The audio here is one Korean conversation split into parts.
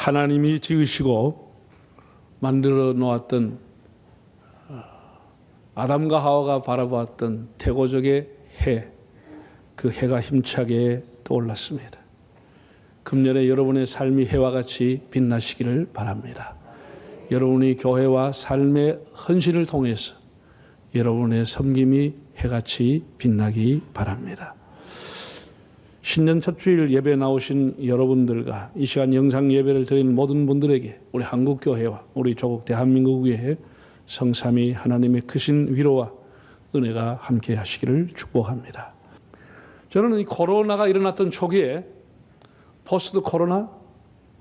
하나님이 지으시고 만들어 놓았던 아담과 하와가 바라보았던 태고적의 해, 그 해가 힘차게 떠올랐습니다. 금년에 여러분의 삶이 해와 같이 빛나시기를 바랍니다. 여러분이 교회와 삶의 헌신을 통해서 여러분의 섬김이 해같이 빛나기 바랍니다. 신년 첫 주일 예배 나오신 여러분들과 이 시간 영상 예배를 드리는 모든 분들에게 우리 한국교회와 우리 조국 대한민국의 성삼위 하나님의 크신 위로와 은혜가 함께 하시기를 축복합니다. 저는 이 코로나가 일어났던 초기에 포스트 코로나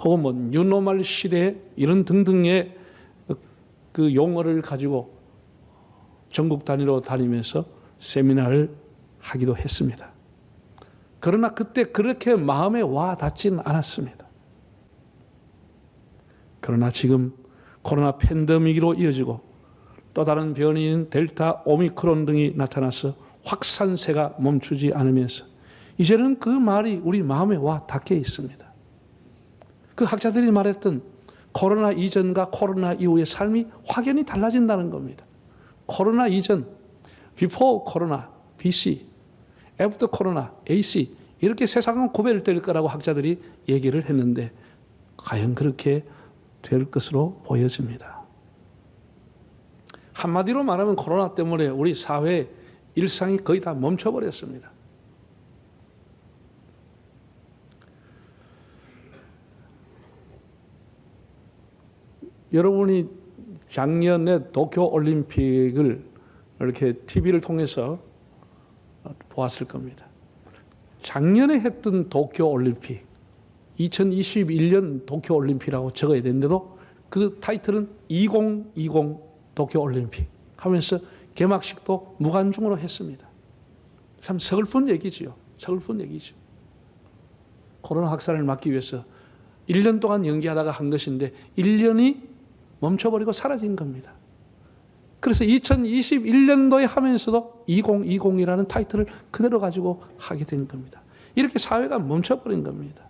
혹은 뭐 뉴노멀 시대 이런 등등의 그 용어를 가지고 전국 단위로 다니면서 세미나를 하기도 했습니다. 그러나 그때 그렇게 마음에 와 닿지는 않았습니다. 그러나 지금 코로나 팬데믹으로 이어지고 또 다른 변이인 델타, 오미크론 등이 나타나서 확산세가 멈추지 않으면서 이제는 그 말이 우리 마음에 와 닿게 있습니다. 그 학자들이 말했던 코로나 이전과 코로나 이후의 삶이 확연히 달라진다는 겁니다. 코로나 이전, before 코로나, BC, after 코로나, AC 이렇게 세상은 구별될 거라고 학자들이 얘기를 했는데 과연 그렇게 될 것으로 보여집니다. 한마디로 말하면 코로나 때문에 우리 사회 일상이 거의 다 멈춰버렸습니다. 여러분이 작년에 도쿄올림픽을 이렇게 TV를 통해서 보았을 겁니다. 작년에 했던 도쿄올림픽, 2021년 도쿄올림픽이라고 적어야 되는데도 그 타이틀은 2020 도쿄올림픽 하면서 개막식도 무관중으로 했습니다. 참 서글픈 얘기지요. 서글픈 얘기죠. 코로나 확산을 막기 위해서 1년 동안 연기하다가 한 것인데 1년이 멈춰버리고 사라진 겁니다. 그래서 2021년도에 하면서도 2020이라는 타이틀을 그대로 가지고 하게 된 겁니다. 이렇게 사회가 멈춰버린 겁니다.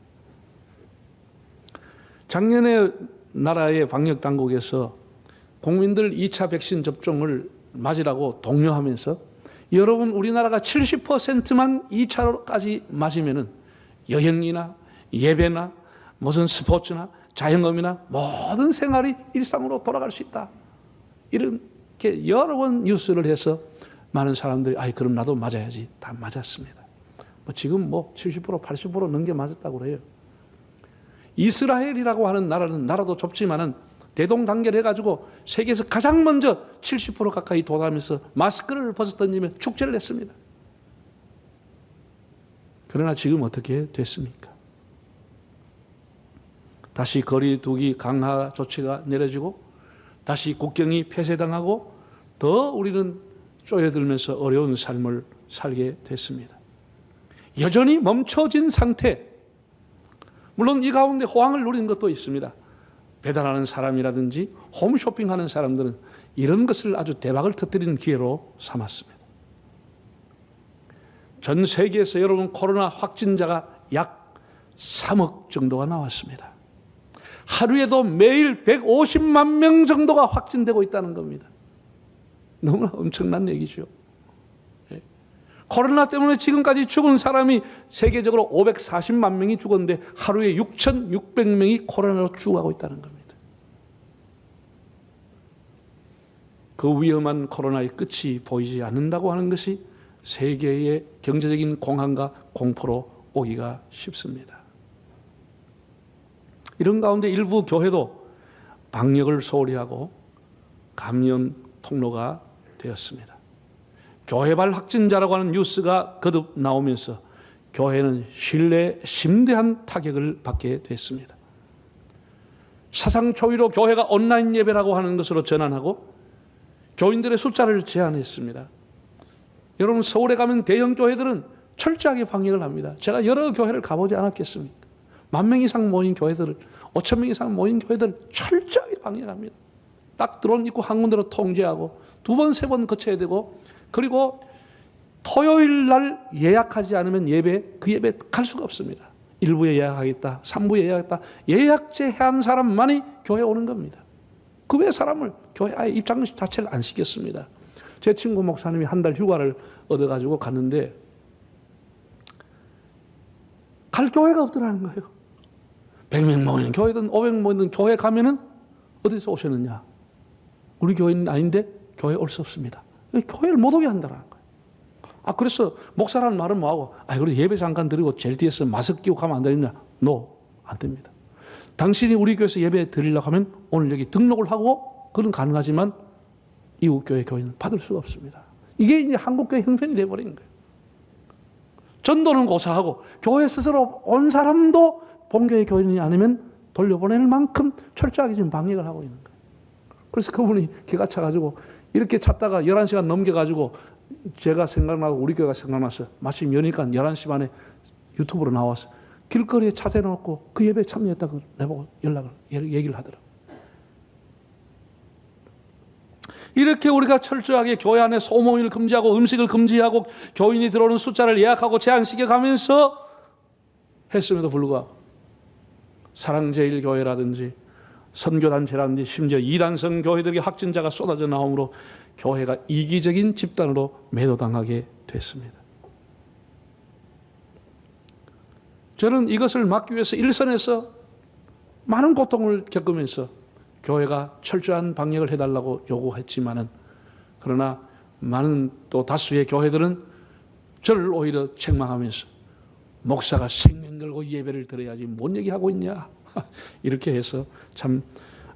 작년에 나라의 방역당국에서 국민들 2차 백신 접종을 맞으라고 독려하면서 여러분 우리나라가 70%만 2차로까지 맞으면은 여행이나 예배나 무슨 스포츠나 자영업이나 모든 생활이 일상으로 돌아갈 수 있다. 이렇게 여러 번 뉴스를 해서 많은 사람들이 그럼 나도 맞아야지. 다 맞았습니다. 지금 70% 80% 넘게 맞았다고 그래요. 이스라엘이라고 하는 나라는 나라도 좁지만은 대동단결해가지고 세계에서 가장 먼저 70% 가까이 도달하면서 마스크를 벗어 던지며 축제를 했습니다. 그러나 지금 어떻게 됐습니까? 다시 거리 두기 강화 조치가 내려지고 다시 국경이 폐쇄당하고 더 우리는 쪼여들면서 어려운 삶을 살게 됐습니다. 여전히 멈춰진 상태. 물론 이 가운데 호황을 누리는 것도 있습니다. 배달하는 사람이라든지 홈쇼핑하는 사람들은 이런 것을 아주 대박을 터뜨리는 기회로 삼았습니다. 전 세계에서 여러분 코로나 확진자가 약 3억 정도가 나왔습니다. 하루에도 매일 150만 명 정도가 확진되고 있다는 겁니다. 너무나 엄청난 얘기죠. 코로나 때문에 지금까지 죽은 사람이 세계적으로 540만 명이 죽었는데 하루에 6,600명이 코로나로 죽어가고 있다는 겁니다. 그 위험한 코로나의 끝이 보이지 않는다고 하는 것이 세계의 경제적인 공황과 공포로 오기가 쉽습니다. 이런 가운데 일부 교회도 방역을 소홀히 하고 감염 통로가 되었습니다. 교회발 확진자라고 하는 뉴스가 거듭 나오면서 교회는 신뢰에 심대한 타격을 받게 됐습니다. 사상 초유로 교회가 온라인 예배라고 하는 것으로 전환하고 교인들의 숫자를 제한했습니다. 여러분 서울에 가면 대형 교회들은 철저하게 방역을 합니다. 제가 여러 교회를 가보지 않았겠습니까? 10,000명 이상 모인 교회들을 5,000명 이상 모인 교회들을 철저하게 방역합니다. 딱 들어온 입구 한 군데로 통제하고 2번, 3번 거쳐야 되고 그리고 토요일 날 예약하지 않으면 그 예배 갈 수가 없습니다. 1부에 예약하겠다, 3부에 예약하겠다. 예약제 한 사람만이 교회 오는 겁니다. 그 외 사람을 교회 아예 입장 자체를 안 시켰습니다. 제 친구 목사님이 한 달 휴가를 얻어가지고 갔는데 갈 교회가 없더라는 거예요. 100명 모이는 교회든 500명 모이는 교회 가면은 어디서 오셨느냐? 우리 교회는 아닌데 교회 올 수 없습니다. 교회를 못 오게 한다는 거예요. 그래서 목사라는 말은 뭐하고, 그래도 예배 잠깐 드리고 제일 뒤에서 마스크 끼고 가면 안 되느냐? 안 됩니다. 당신이 우리 교회에서 예배 드리려고 하면 오늘 여기 등록을 하고 그건 가능하지만 이웃교회 교회는 받을 수가 없습니다. 이게 이제 한국교회 형편이 되어버린 거예요. 전도는 고사하고 교회 스스로 온 사람도 본교회 교인이 아니면 돌려보낼 만큼 철저하게 지금 방역을 하고 있는 거예요. 그래서 그분이 기가 차가지고 이렇게 찾다가 11시간 넘겨가지고 제가 생각나고 우리 교회가 생각났어요. 마침 여니까 11시 반에 유튜브로 나와서 길거리에 찾아놓고 그 예배에 참여했다고 내보고 얘기를 하더라고요. 이렇게 우리가 철저하게 교회 안에 소모임을 금지하고 음식을 금지하고 교인이 들어오는 숫자를 예약하고 제한시켜 가면서 했음에도 불구하고 사랑제일교회라든지 선교단체라든지 심지어 이단성 교회들에게 확진자가 쏟아져 나오므로 교회가 이기적인 집단으로 매도당하게 됐습니다. 저는 이것을 막기 위해서 일선에서 많은 고통을 겪으면서 교회가 철저한 방역을 해달라고 요구했지만은, 그러나 많은 또 다수의 교회들은 저를 오히려 책망하면서 목사가 생명 걸고 예배를 드려야지 뭔 얘기하고 있냐 이렇게 해서 참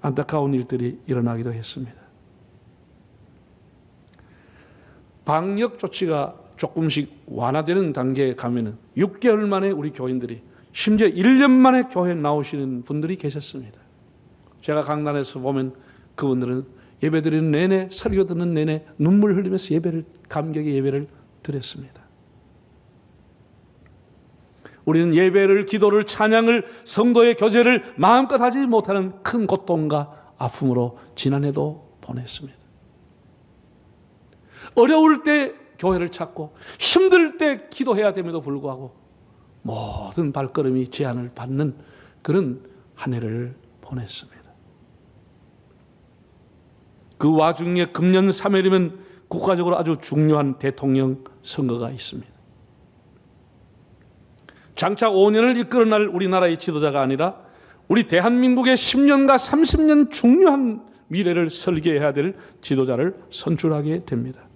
안타까운 일들이 일어나기도 했습니다. 방역 조치가 조금씩 완화되는 단계에 가면은 6개월 만에 우리 교인들이, 심지어 1년 만에 교회에 나오시는 분들이 계셨습니다. 제가 강단에서 보면 그분들은 예배 드리는 내내, 설교 듣는 내내 눈물 흘리면서 감격의 예배를 드렸습니다. 우리는 예배를, 기도를, 찬양을, 성도의 교제를 마음껏 하지 못하는 큰 고통과 아픔으로 지난해도 보냈습니다. 어려울 때 교회를 찾고 힘들 때 기도해야 됨에도 불구하고 모든 발걸음이 제한을 받는 그런 한 해를 보냈습니다. 그 와중에 금년 3월이면 국가적으로 아주 중요한 대통령 선거가 있습니다. 장차 5년을 이끌어날 우리나라의 지도자가 아니라 우리 대한민국의 10년과 30년 중요한 미래를 설계해야 될 지도자를 선출하게 됩니다.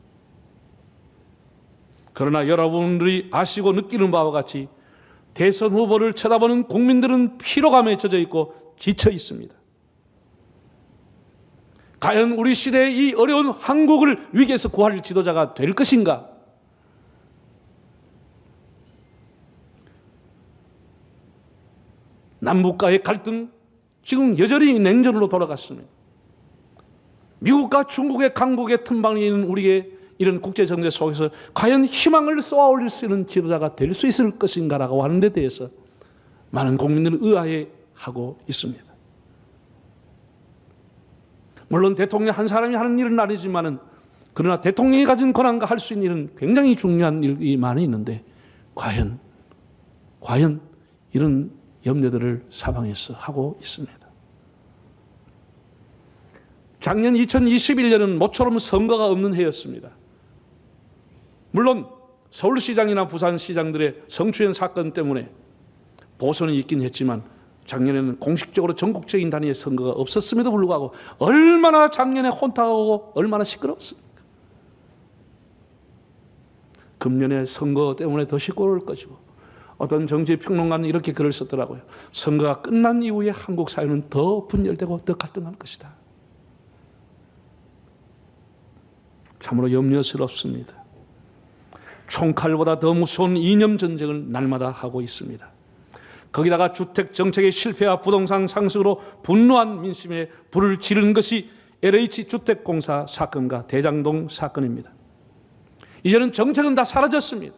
그러나 여러분들이 아시고 느끼는 바와 같이 대선 후보를 쳐다보는 국민들은 피로감에 젖어 있고 지쳐 있습니다. 과연 우리 시대의 이 어려운 한국을 위기에서 구할 지도자가 될 것인가? 남북과의 갈등, 지금 여전히 냉전으로 돌아갔습니다. 미국과 중국의 강국의 틈방에 있는 우리의 이런 국제정세 속에서 과연 희망을 쏘아올릴 수 있는 지도자가 될 수 있을 것인가라고 하는 데 대해서 많은 국민들은 의아해하고 있습니다. 물론 대통령 한 사람이 하는 일은 아니지만은, 그러나 대통령이 가진 권한과 할 수 있는 일은 굉장히 중요한 일이 많이 있는데 과연 이런 염려들을 사방에서 하고 있습니다. 작년 2021년은 모처럼 선거가 없는 해였습니다. 물론 서울시장이나 부산시장들의 성추행 사건 때문에 보선이 있긴 했지만 작년에는 공식적으로 전국적인 단위의 선거가 없었음에도 불구하고 얼마나 작년에 혼탁하고 얼마나 시끄러웠습니까? 금년에 선거 때문에 더 시끄러울 것이고, 어떤 정치평론가는 이렇게 글을 썼더라고요. 선거가 끝난 이후에 한국 사회는 더 분열되고 더 갈등할 것이다. 참으로 염려스럽습니다. 총칼보다 더 무서운 이념 전쟁을 날마다 하고 있습니다. 거기다가 주택 정책의 실패와 부동산 상승으로 분노한 민심에 불을 지른 것이 LH주택공사 사건과 대장동 사건입니다. 이제는 정책은 다 사라졌습니다.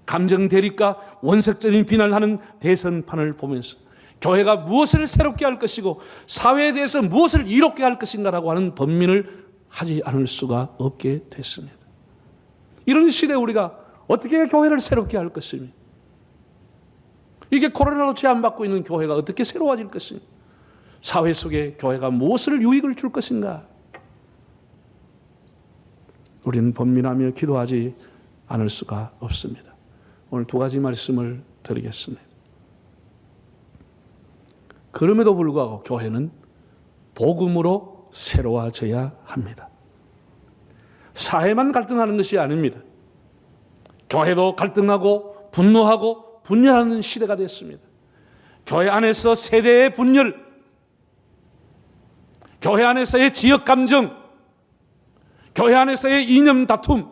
감정 대립과 원색적인 비난을 하는 대선판을 보면서 교회가 무엇을 새롭게 할 것이고 사회에 대해서 무엇을 이롭게 할 것인가라고 하는 번민을 하지 않을 수가 없게 됐습니다. 이런 시대에 우리가 어떻게 교회를 새롭게 할 것입니까? 이게 코로나로 제한받고 있는 교회가 어떻게 새로워질 것인가? 사회 속에 교회가 무엇을 유익을 줄 것인가? 우리는 번민하며 기도하지 않을 수가 없습니다. 오늘 두 가지 말씀을 드리겠습니다. 그럼에도 불구하고 교회는 복음으로 새로워져야 합니다. 사회만 갈등하는 것이 아닙니다. 교회도 갈등하고 분노하고 분열하는 시대가 됐습니다. 교회 안에서 세대의 분열, 교회 안에서의 지역 감정, 교회 안에서의 이념 다툼,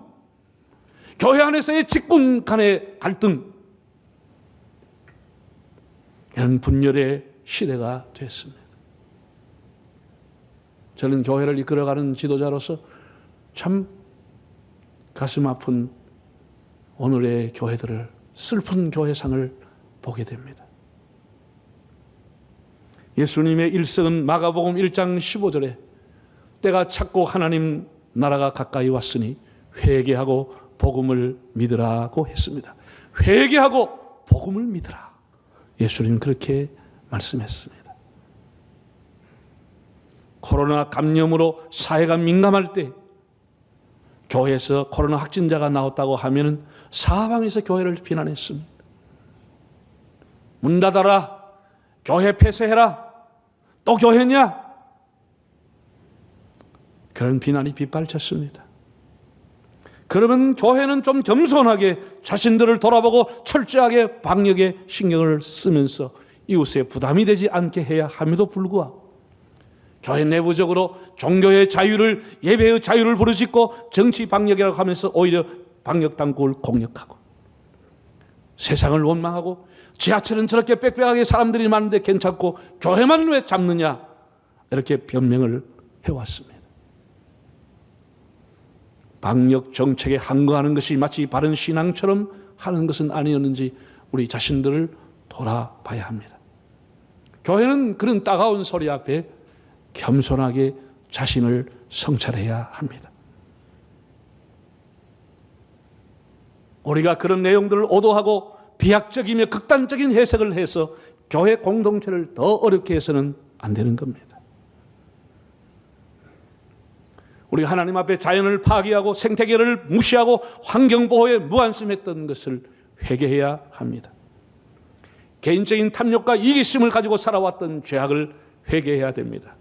교회 안에서의 직분 간의 갈등, 이런 분열의 시대가 됐습니다. 저는 교회를 이끌어가는 지도자로서 참 가슴 아픈 오늘의 교회들을, 슬픈 교회상을 보게 됩니다. 예수님의 일성은 마가복음 1장 15절에 때가 찼고 하나님 나라가 가까이 왔으니 회개하고 복음을 믿으라고 했습니다. 회개하고 복음을 믿으라. 예수님 그렇게 말씀했습니다. 코로나 감염으로 사회가 민감할 때 교회에서 코로나 확진자가 나왔다고 하면 사방에서 교회를 비난했습니다. 문 닫아라. 교회 폐쇄해라. 또 교회냐? 그런 비난이 빗발쳤습니다. 그러면 교회는 좀 겸손하게 자신들을 돌아보고 철저하게 방역에 신경을 쓰면서 이웃에 부담이 되지 않게 해야 함에도 불구하고 교회 내부적으로 종교의 자유를, 예배의 자유를 부르짖고 정치 방역이라고 하면서 오히려 방역 당국을 공격하고 세상을 원망하고 지하철은 저렇게 빽빽하게 사람들이 많은데 괜찮고 교회만 왜 잡느냐, 이렇게 변명을 해왔습니다. 방역 정책에 항거하는 것이 마치 바른 신앙처럼 하는 것은 아니었는지 우리 자신들을 돌아봐야 합니다. 교회는 그런 따가운 소리 앞에 겸손하게 자신을 성찰해야 합니다. 우리가 그런 내용들을 오도하고 비약적이며 극단적인 해석을 해서 교회 공동체를 더 어렵게 해서는 안 되는 겁니다. 우리가 하나님 앞에 자연을 파괴하고 생태계를 무시하고 환경보호에 무안심했던 것을 회개해야 합니다. 개인적인 탐욕과 이기심을 가지고 살아왔던 죄악을 회개해야 됩니다.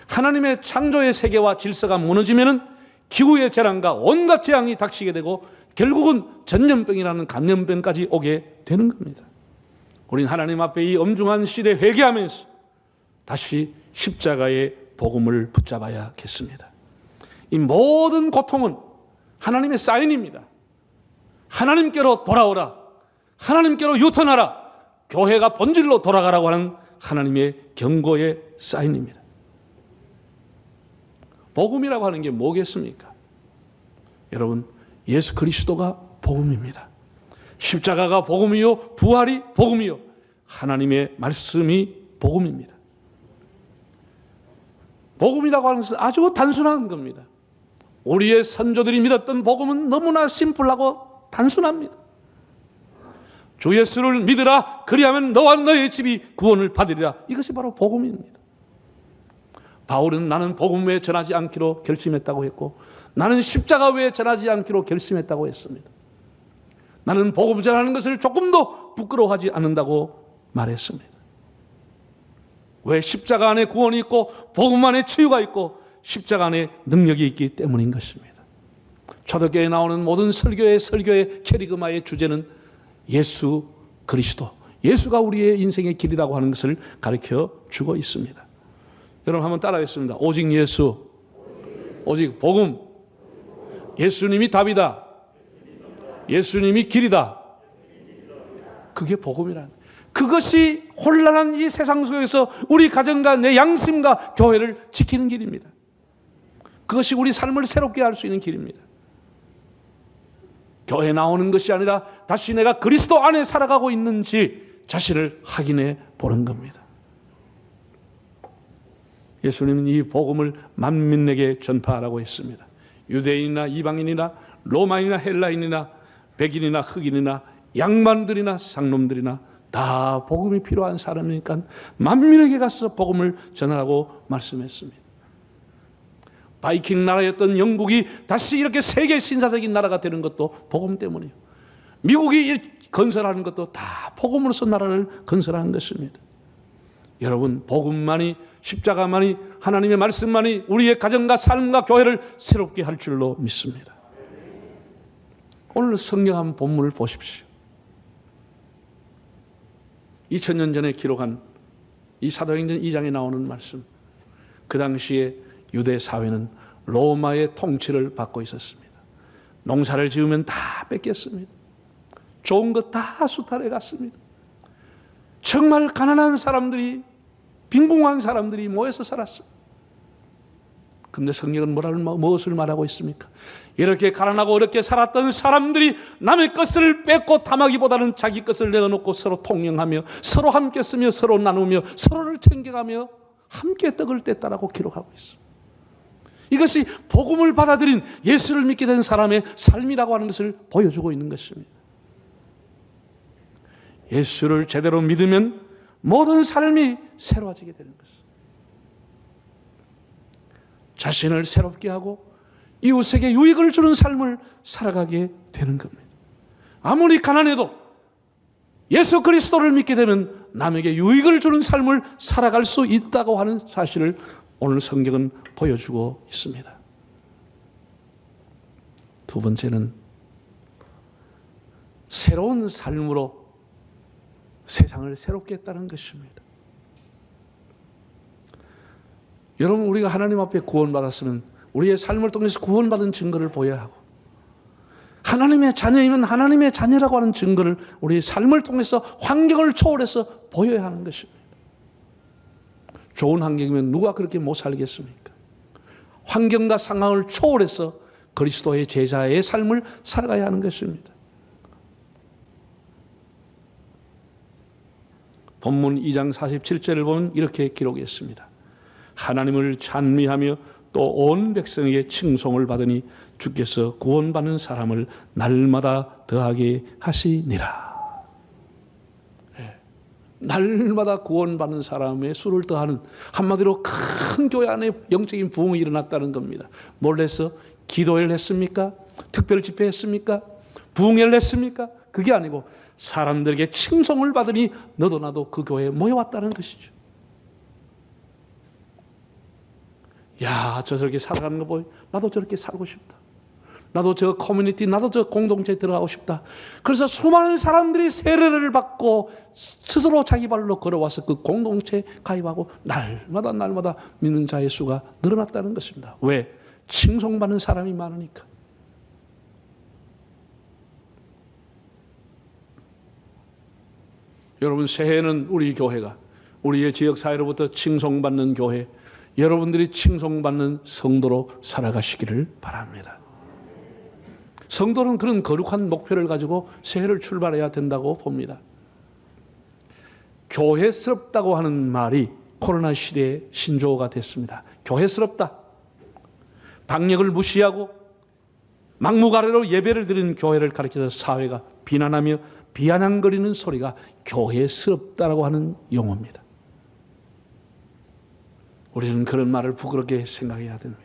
하나님의 창조의 세계와 질서가 무너지면 기후의 재난과 온갖 재앙이 닥치게 되고 결국은 전염병이라는 감염병까지 오게 되는 겁니다. 우리는 하나님 앞에 이 엄중한 시대에 회개하면서 다시 십자가의 복음을 붙잡아야겠습니다. 이 모든 고통은 하나님의 사인입니다. 하나님께로 돌아오라. 하나님께로 유턴하라. 교회가 본질로 돌아가라고 하는 하나님의 경고의 사인입니다. 복음이라고 하는 게 뭐겠습니까? 여러분, 예수 그리스도가 복음입니다. 십자가가 복음이요, 부활이 복음이요, 하나님의 말씀이 복음입니다. 복음이라고 하는 것은 아주 단순한 겁니다. 우리의 선조들이 믿었던 복음은 너무나 심플하고 단순합니다. 주 예수를 믿으라. 그리하면 너와 너의 집이 구원을 받으리라. 이것이 바로 복음입니다. 바울은 나는 복음 외에 전하지 않기로 결심했다고 했고, 나는 십자가 외에 전하지 않기로 결심했다고 했습니다. 나는 복음 전하는 것을 조금도 부끄러워하지 않는다고 말했습니다. 왜? 십자가 안에 구원이 있고 복음 안에 치유가 있고 십자가 안에 능력이 있기 때문인 것입니다. 초대교회에 나오는 모든 설교의 캐리그마의 주제는 예수 그리스도, 예수가 우리의 인생의 길이라고 하는 것을 가르쳐 주고 있습니다. 여러분 한번 따라하겠습니다. 오직 예수, 오직 복음, 예수님이 답이다, 예수님이 길이다. 그게 복음이라는, 그것이 혼란한 이 세상 속에서 우리 가정과 내 양심과 교회를 지키는 길입니다. 그것이 우리 삶을 새롭게 할 수 있는 길입니다. 교회에 나오는 것이 아니라 다시 내가 그리스도 안에 살아가고 있는지 자신을 확인해 보는 겁니다. 예수님은 이 복음을 만민에게 전파하라고 했습니다. 유대인이나 이방인이나 로마인이나 헬라인이나 백인이나 흑인이나 양반들이나 상놈들이나 다 복음이 필요한 사람이니까 만민에게 가서 복음을 전하라고 말씀했습니다. 바이킹 나라였던 영국이 다시 이렇게 세계 신사적인 나라가 되는 것도 복음 때문이에요. 미국이 건설하는 것도 다 복음으로서 나라를 건설하는 것입니다. 여러분, 복음만이, 십자가만이, 하나님의 말씀만이 우리의 가정과 삶과 교회를 새롭게 할 줄로 믿습니다. 오늘 성경 한 본문을 보십시오. 2000년 전에 기록한 이 사도행전 2장에 나오는 말씀. 그 당시에 유대 사회는 로마의 통치를 받고 있었습니다. 농사를 지으면 다 뺏겼습니다. 좋은 것 다 수탈해 갔습니다. 정말 가난한 사람들이, 빈궁한 사람들이 모여서 살았습니다. 그런데 성경은 무엇을 말하고 있습니까? 이렇게 가난하고 어렵게 살았던 사람들이 남의 것을 뺏고 탐하기보다는 자기 것을 내어놓고 서로 통용하며 서로 함께 쓰며 서로 나누며 서로를 챙겨가며 함께 떡을 뗐다라고 기록하고 있습니다. 이것이 복음을 받아들인 예수를 믿게 된 사람의 삶이라고 하는 것을 보여주고 있는 것입니다. 예수를 제대로 믿으면 모든 삶이 새로워지게 되는 것입니다. 자신을 새롭게 하고 이웃에게 유익을 주는 삶을 살아가게 되는 겁니다. 아무리 가난해도 예수 그리스도를 믿게 되면 남에게 유익을 주는 삶을 살아갈 수 있다고 하는 사실을 오늘 성경은 보여주고 있습니다. 두 번째는 새로운 삶으로 세상을 새롭게 했다는 것입니다. 여러분, 우리가 하나님 앞에 구원받았으면 우리의 삶을 통해서 구원받은 증거를 보여야 하고, 하나님의 자녀이면 하나님의 자녀라고 하는 증거를 우리의 삶을 통해서 환경을 초월해서 보여야 하는 것입니다. 좋은 환경이면 누가 그렇게 못 살겠습니까? 환경과 상황을 초월해서 그리스도의 제자의 삶을 살아가야 하는 것입니다. 본문 2장 47절을 보면 이렇게 기록했습니다. 하나님을 찬미하며 또 온 백성에게 칭송을 받으니 주께서 구원받는 사람을 날마다 더하게 하시니라. 네. 날마다 구원받는 사람의 수를 더하는, 한마디로 큰 교회 안에 영적인 부흥이 일어났다는 겁니다. 뭘 해서? 기도회를 했습니까? 특별 집회 했습니까? 부흥회를 했습니까? 그게 아니고 사람들에게 칭송을 받으니 너도 나도 그 교회에 모여왔다는 것이죠. 야, 저렇게 살아가는 거 보여. 나도 저렇게 살고 싶다. 나도 저 커뮤니티, 나도 저 공동체에 들어가고 싶다. 그래서 수많은 사람들이 세례를 받고 스스로 자기 발로 걸어와서 그 공동체에 가입하고 날마다 믿는 자의 수가 늘어났다는 것입니다. 왜? 칭송받는 사람이 많으니까. 여러분, 새해는 우리 교회가, 우리의 지역사회로부터 칭송받는 교회, 여러분들이 칭송받는 성도로 살아가시기를 바랍니다. 성도는 그런 거룩한 목표를 가지고 새해를 출발해야 된다고 봅니다. 교회스럽다고 하는 말이 코로나 시대의 신조어가 됐습니다. 교회스럽다. 방역을 무시하고 막무가내로 예배를 드리는 교회를 가리켜서 사회가 비난하며 비아냥거리는 소리가 교회스럽다라고 하는 용어입니다. 우리는 그런 말을 부끄럽게 생각해야 됩니다.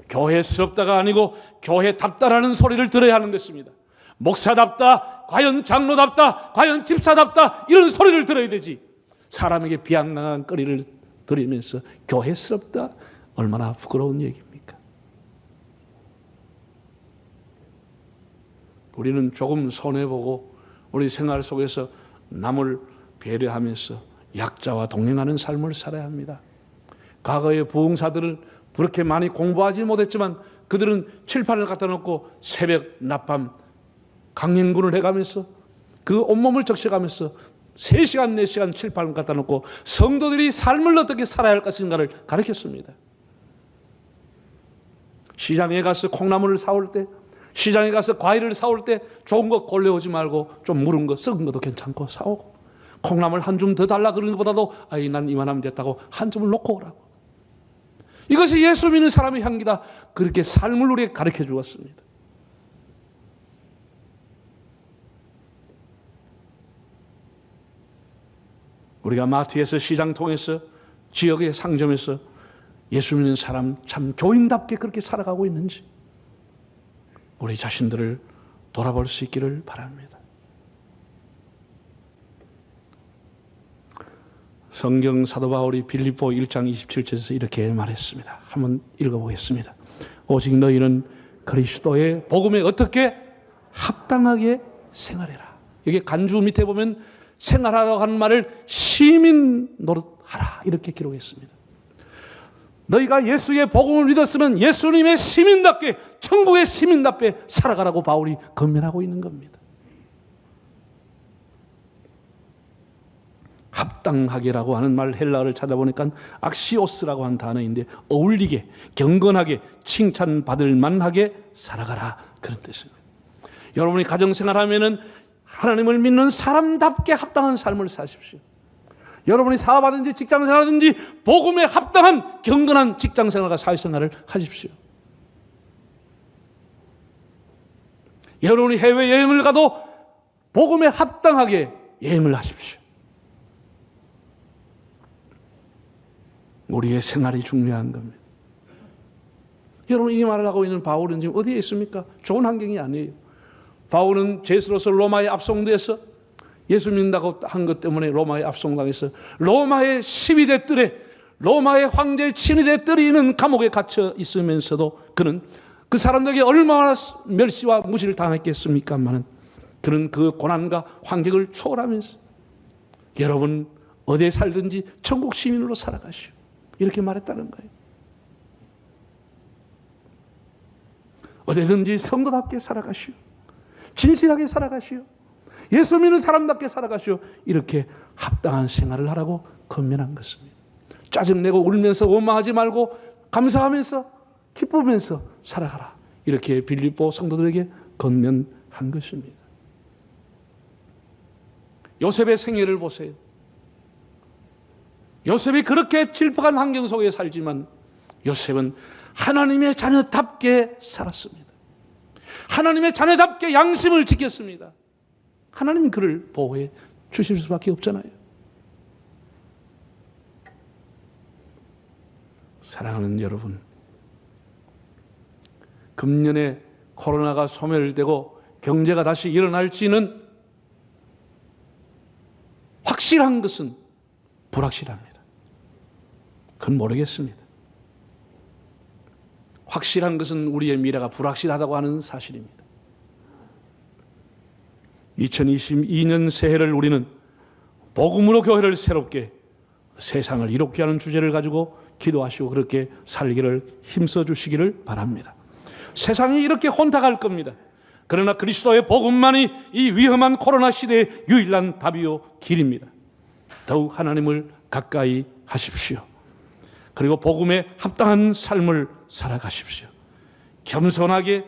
교회스럽다가 아니고 교회답다라는 소리를 들어야 하는 것입니다. 목사답다, 과연 장로답다, 과연 집사답다, 이런 소리를 들어야 되지. 사람에게 비아냥한 거리를 들으면서 교회스럽다, 얼마나 부끄러운 얘기입니까? 우리는 조금 손해보고 우리 생활 속에서 남을 배려하면서 약자와 동행하는 삶을 살아야 합니다. 과거의 부흥사들은 그렇게 많이 공부하지 못했지만 그들은 칠판을 갖다 놓고 새벽 낮밤 강행군을 해가면서 그 온몸을 적셔가면서 3시간 4시간 칠판을 갖다 놓고 성도들이 삶을 어떻게 살아야 할 것인가를 가르쳤습니다. 시장에 가서 콩나물을 사올 때, 시장에 가서 과일을 사올 때 좋은 거 골라오지 말고 좀 무른 거, 썩은 것도 괜찮고 사오고, 콩나물 한 줌 더 달라 그러는 것보다도 아이 난 이만하면 됐다고 한 줌을 놓고 오라고. 이것이 예수 믿는 사람의 향기다. 그렇게 삶을 우리에게 가르쳐 주었습니다. 우리가 마트에서, 시장 통해서, 지역의 상점에서 예수 믿는 사람 참 교인답게 그렇게 살아가고 있는지 우리 자신들을 돌아볼 수 있기를 바랍니다. 성경 사도 바울이 빌립보 1장 27절에서 이렇게 말했습니다. 한번 읽어보겠습니다. 오직 너희는 그리스도의 복음에 어떻게 합당하게 생활해라. 여기 간주 밑에 보면 생활하라고 하는 말을 시민 노릇하라 이렇게 기록했습니다. 너희가 예수의 복음을 믿었으면 예수님의 시민답게, 천국의 시민답게 살아가라고 바울이 권면하고 있는 겁니다. 합당하게라고 하는 말 헬라어를 찾아보니까 악시오스라고 하는 단어인데 어울리게, 경건하게, 칭찬받을 만하게 살아가라 그런 뜻입니다. 여러분이 가정생활하면은 하나님을 믿는 사람답게 합당한 삶을 사십시오. 여러분이 사업하든지 직장생활하든지 복음에 합당한 경건한 직장생활과 사회생활을 하십시오. 여러분이 해외여행을 가도 복음에 합당하게 여행을 하십시오. 우리의 생활이 중요한 겁니다. 여러분, 이 말을 하고 있는 바울은 지금 어디에 있습니까? 좋은 환경이 아니에요. 바울은 제수로서 로마에 압송돼서 예수 믿는다고 한 것 때문에 로마에 압송당해서 로마의 12대 뜰에, 로마의 황제의 친위대 뜰이 있는 감옥에 갇혀 있으면서도 그는 그 사람들에게 얼마나 멸시와 무시를 당했겠습니까만은 그는 그 고난과 환경을 초월하면서 여러분 어디에 살든지 천국 시민으로 살아가시오 이렇게 말했다는 거예요. 어디든지 성도답게 살아가시오, 진실하게 살아가시오, 예수 믿는 사람답게 살아가시오, 이렇게 합당한 생활을 하라고 권면한 것입니다. 짜증내고 울면서 원망하지 말고 감사하면서 기쁘면서 살아가라, 이렇게 빌립보 성도들에게 권면한 것입니다. 요셉의 생애를 보세요. 요셉이 그렇게 질퍽한 환경 속에 살지만 요셉은 하나님의 자녀답게 살았습니다. 하나님의 자녀답게 양심을 지켰습니다. 하나님이 그를 보호해 주실 수밖에 없잖아요. 사랑하는 여러분, 금년에 코로나가 소멸되고 경제가 다시 일어날지는 확실한 것은 불확실합니다. 그건 모르겠습니다. 확실한 것은 우리의 미래가 불확실하다고 하는 사실입니다. 2022년 새해를 우리는 복음으로 교회를 새롭게, 세상을 이롭게 하는 주제를 가지고 기도하시고 그렇게 살기를 힘써 주시기를 바랍니다. 세상이 이렇게 혼탁할 겁니다. 그러나 그리스도의 복음만이 이 위험한 코로나 시대의 유일한 답이요 길입니다. 더욱 하나님을 가까이 하십시오. 그리고 복음에 합당한 삶을 살아가십시오. 겸손하게,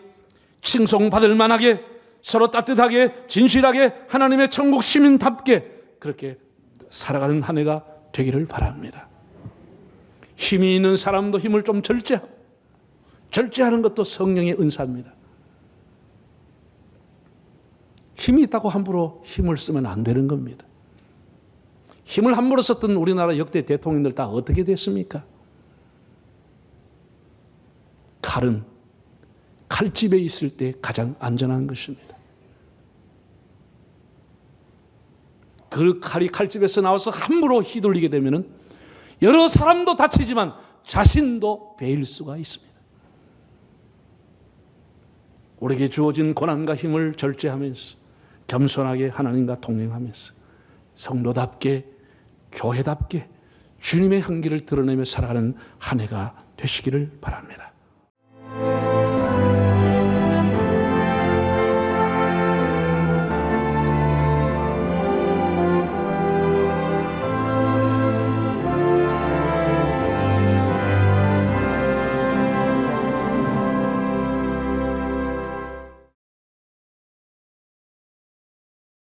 칭송받을 만하게, 서로 따뜻하게, 진실하게, 하나님의 천국 시민답게 그렇게 살아가는 한 해가 되기를 바랍니다. 힘이 있는 사람도 힘을 좀 절제하고, 절제하는 것도 성령의 은사입니다. 힘이 있다고 함부로 힘을 쓰면 안 되는 겁니다. 힘을 함부로 썼던 우리나라 역대 대통령들 다 어떻게 됐습니까? 칼은 칼집에 있을 때 가장 안전한 것입니다. 그 칼이 칼집에서 나와서 함부로 휘둘리게 되면 여러 사람도 다치지만 자신도 베일 수가 있습니다. 우리에게 주어진 고난과 힘을 절제하면서 겸손하게 하나님과 동행하면서 성도답게, 교회답게 주님의 향기를 드러내며 살아가는 한 해가 되시기를 바랍니다.